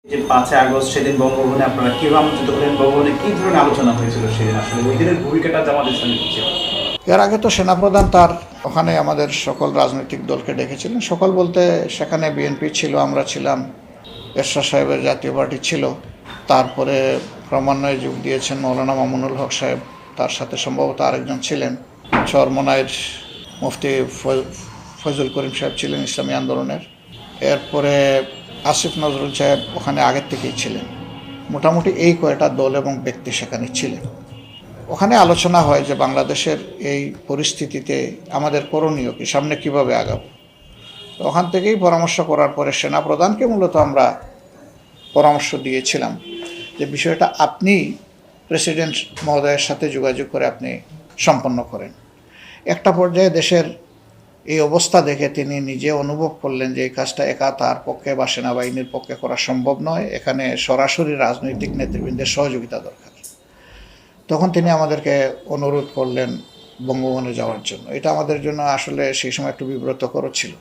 যে 5 আগস্ট সেদিন বঙ্গভবনে আপনারা কিভাবে আমন্ত্রিত হলেন, বঙ্গভবনে কি ধরনের আলোচনা হয়েছিল সেদিন, আসলে ওই দিনের ভূমিকাটা জামাত ইসলামী কি ছিল? এর আগে তো সেনাপ্রধান তার ওখানে আমাদের সকল রাজনৈতিক দলকে ডেকেছিলেন। সকল বলতে সেখানে বিএনপি ছিল, আমরা ছিলাম, এরশাদ সাহেবের জাতীয় পার্টি ছিল, তারপরে ক্রমান্বয়ে যোগ দিয়েছেন মৌলানা মামুনুল হক সাহেব, তার সাথে সম্ভবত আরেকজন ছিলেন, চরমনাইর মুফতি ফজল করিম সাহেব ছিলেন ইসলামী আন্দোলনের। এরপরে আসিফ নজরুল সাহেব ওখানে আগের থেকেই ছিলেন। মোটামুটি এই কয়টা দল এবং ব্যক্তি সেখানে ছিলেন। ওখানে আলোচনা হয় যে বাংলাদেশের এই পরিস্থিতিতে আমাদের করণীয় কি, সামনে কিভাবে আগাবো। ওখান থেকেই পরামর্শ করার পরে সেনাপ্রধানকে মূলত আমরা পরামর্শ দিয়েছিলাম যে বিষয়টা আপনি প্রেসিডেন্ট মহোদয়ের সাথে যোগাযোগ করে আপনি সম্পন্ন করেন। একটা পর্যায়ে দেশের এই অবস্থা দেখে তিনি নিজে অনুভব করলেন যে এই কাজটা একা তার পক্ষে বা সেনাবাহিনীর পক্ষে করা সম্ভব নয়, এখানে সরাসরি রাজনৈতিক নেতৃবৃন্দের সহযোগিতা দরকার। তখন তিনি আমাদেরকে অনুরোধ করলেন বঙ্গভবনে যাওয়ার জন্য। এটা আমাদের জন্য আসলে সেই সময় একটু বিব্রতকর ছিল।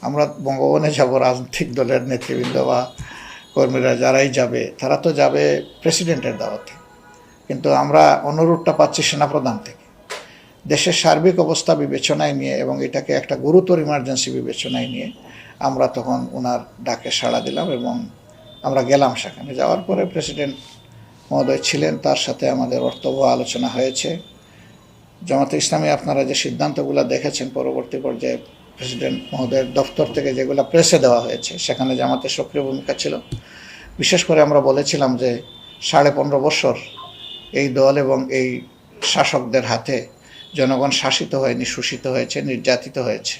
আমরা বঙ্গভবনে যাব, রাজনৈতিক দলের নেতৃবৃন্দ বা কর্মীরা যারাই যাবে তারা তো যাবে প্রেসিডেন্টের দাওয়াতে, কিন্তু আমরা অনুরোধটা পাচ্ছি সেনাপ্রধান থেকে। দেশের সার্বিক অবস্থা বিবেচনায় নিয়ে এবং এটাকে একটা গুরুতর ইমার্জেন্সি বিবেচনায় নিয়ে আমরা তখন ওনার ডাকে সাড়া দিলাম এবং আমরা গেলাম। সেখানে যাওয়ার পরে প্রেসিডেন্ট মহোদয় ছিলেন, তার সাথে আমাদের অর্থবহ আলোচনা হয়েছে। জামাতে ইসলামী আপনারা যে সিদ্ধান্তগুলো দেখেছেন পরবর্তী পর্যায়ে প্রেসিডেন্ট মহোদয়ের দপ্তর থেকে যেগুলো প্রেসে দেওয়া হয়েছে, সেখানে জামাতের সক্রিয় ভূমিকা ছিল। বিশেষ করে আমরা বলেছিলাম যে 15.5 বছর এই দল এবং এই শাসকদের হাতে জনগণ শাসিত হয়নি, শোষিত হয়েছে, নির্যাতিত হয়েছে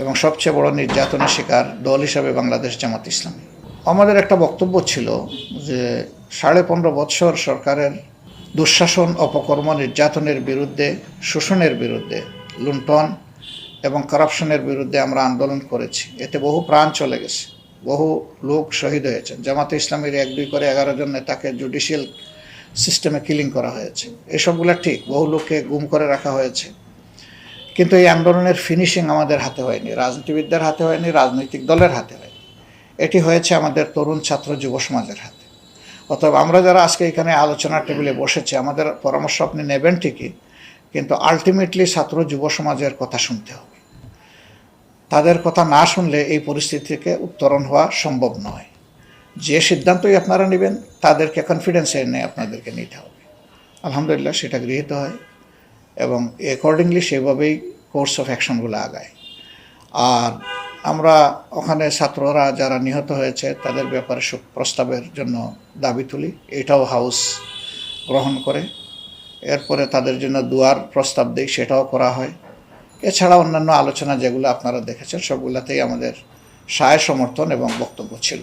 এবং সবচেয়ে বড় নির্যাতনের শিকার দল হিসাবে বাংলাদেশ জামাত ইসলামী। আমাদের একটা বক্তব্য ছিল যে 15.5 বছর সরকারের দুঃশাসন, অপকর্ম, নির্যাতনের বিরুদ্ধে, শোষণের বিরুদ্ধে, লুণ্ঠন এবং কারাপশনের বিরুদ্ধে আমরা আন্দোলন করেছি। এতে বহু প্রাণ চলে গেছে, বহু লোক শহীদ হয়েছেন। জামাতে ইসলামীর 1-2 করে 11 জন নেতাকে জুডিশিয়াল সিস্টেমে কিলিং করা হয়েছে। এসবগুলো ঠিক, বহু লোককে গুম করে রাখা হয়েছে। কিন্তু এই আন্দোলনের ফিনিশিং আমাদের হাতে হয়নি, রাজনীতিবিদদের হাতে হয়নি, রাজনৈতিক দলের হাতে হয়নি। এটি হয়েছে আমাদের তরুণ ছাত্র যুব সমাজের হাতে। অতএব আমরা যারা আজকে এখানে আলোচনার টেবিলে বসেছি, আমাদের পরামর্শ আপনি নেবেন ঠিকই, কিন্তু আলটিমেটলি ছাত্র যুব সমাজের কথা শুনতে হবে। তাদের কথা না শুনলে এই পরিস্থিতি থেকে উত্তরণ হওয়া সম্ভব নয়। যে সিদ্ধান্তই আপনারা নেবেন তাদেরকে কনফিডেন্সে এনে আপনাদেরকে নিতে হবে। আলহামদুলিল্লাহ সেটা গৃহীত হয় এবং অ্যাকর্ডিংলি সেভাবেই কোর্স অফ অ্যাকশনগুলো আগায়। আর আমরা ওখানে ছাত্ররা যারা নিহত হয়েছে তাদের ব্যাপারে শোক প্রস্তাবের জন্য দাবি তুলি, এটাও হাউস গ্রহণ করে। এরপরে তাদের জন্য দুয়ার প্রস্তাব দিই, সেটাও করা হয়। এছাড়া অন্যান্য আলোচনা যেগুলো আপনারা দেখেছেন সবগুলোতেই আমাদের সায় সমর্থন এবং বক্তব্য ছিল।